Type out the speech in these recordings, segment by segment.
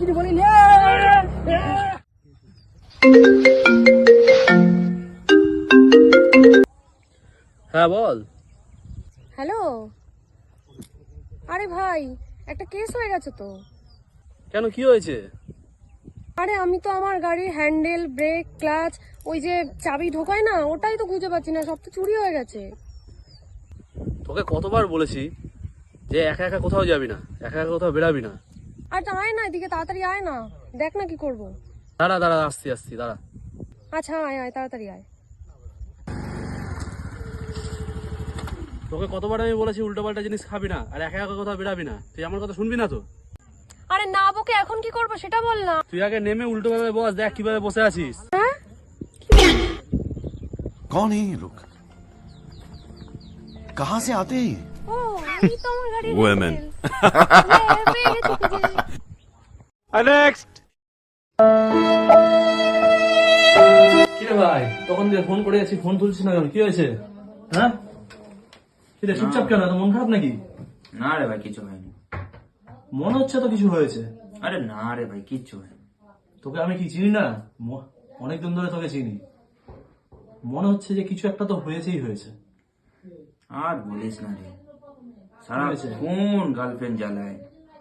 কিছু বলিনি। হ্যাঁ বল। হ্যালো, আরে ভাই একটা কেস হয়ে গেছে তো। কেন, কি হয়েছে? আরে আমি তো আমার গাড়ির হ্যান্ডেল, ব্রেক, ক্লাচ, ওই যে চাবি ঢোকায় না, ওটাই তো খুঁজে পাচ্ছি না, সব তো চুরি হয়ে গেছে। তোকে কতবার বলেছি যে একা একা কোথাও যাবি না, একা একা কোথাও বেরাবি না। আর আয় না এদিকে, তাড়াতাড়ি আয় না, দেখ না কি করবো। দাঁড়া দাঁড়া, আসছি আসছি, দাঁড়া। আচ্ছা আয় আয়, তাড়াতাড়ি আয়। তোকে কতবার আমি বলেছি উল্টো পাল্টা জিনিস খাবি না, আর একা একা কোথাও বেরাবি না। তুই আমার কথা শুনবি না তো? আরে না বকে এখন কি করবো সেটা বল না। তুই আগে নেমে উল্টো ভাবে বস, দেখ কিভাবে বসে আছিস। হ্যাঁ, कौन है ये लोग? कहाँ से आते हैं? ও এই তো আমার গাড়ির Women. কিরে ভাই, তখন দিয়ে ফোন করে আছি, ফোন তুলছিস না কেন? কি হয়েছে? হ্যাঁ, কিরে চুপচাপ কেন? তো মন খারাপ নাকি? না রে ভাই, কিছু হয়নি। মনে হচ্ছে তো কিছু হয়েছে। আরে না রে ভাই, কিচ্ছু হয়নি। তোকে আমি কি চিনি না? অনেকদিন ধরে তোকে চিনি। মনে হচ্ছে যে কিছু একটা তো হয়েছেই হয়েছে। আর বলিস না রে, হয়েছে? সারাক্ষণ গার্লফ্রেন্ড জ্বালায়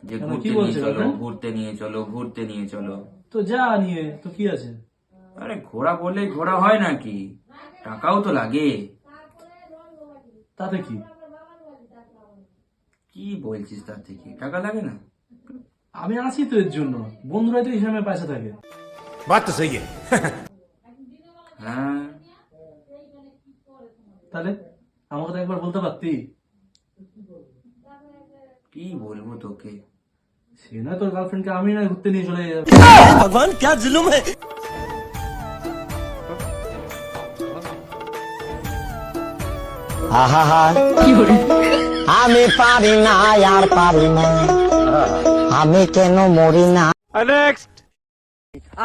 যে কেন, ঘুরতে কি নিয়ে বলছে চলো, girlfriend? ঘুরতে নিয়ে চলো, ঘুরতে নিয়ে চলো। তো যা নিয়ে তো কি আছে? আরে ঘোরা বললেই ঘোরা হয় নাকি? টাকাও তো লাগে। তাতে কি? কি বলছিস, তার থেকে টাকা লাগে না? আমি আছি তো এর জন্য, বন্ধুরাই তো হিসাবে পয়সা থাকে। बात तो सही है। হ্যাঁ, তাহলে আমাকে তো একবার বলতে পারতি। কি বলবো তোকে। সে নয় তোর গার্লফ্রেন্ডকে আমি না ঘুরতে নিয়ে চলে যাবো। भगवान क्या जुल्म है। আমি পারি না আর পারি না, আমি কেন মরি না।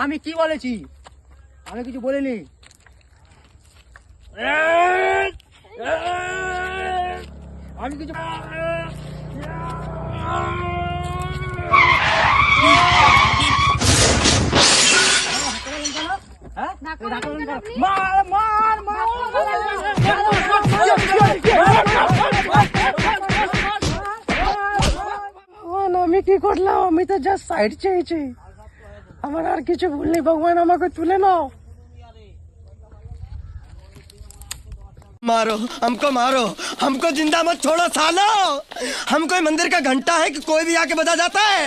আমি কি বলেছি? আমি কিছু বলিনি। আমি কিছু আমি কি করলাম? আমি তো জাস্ট সাইড চেয়েছি, আমার আর কিছু ভুল নেই। ভগবান আমাকে তুলে নাও। मारो हमको जिंदा मत छोड़ो सालो। हम कोई मंदिर का घंटा है कि कोई भी आके बजा जाता है।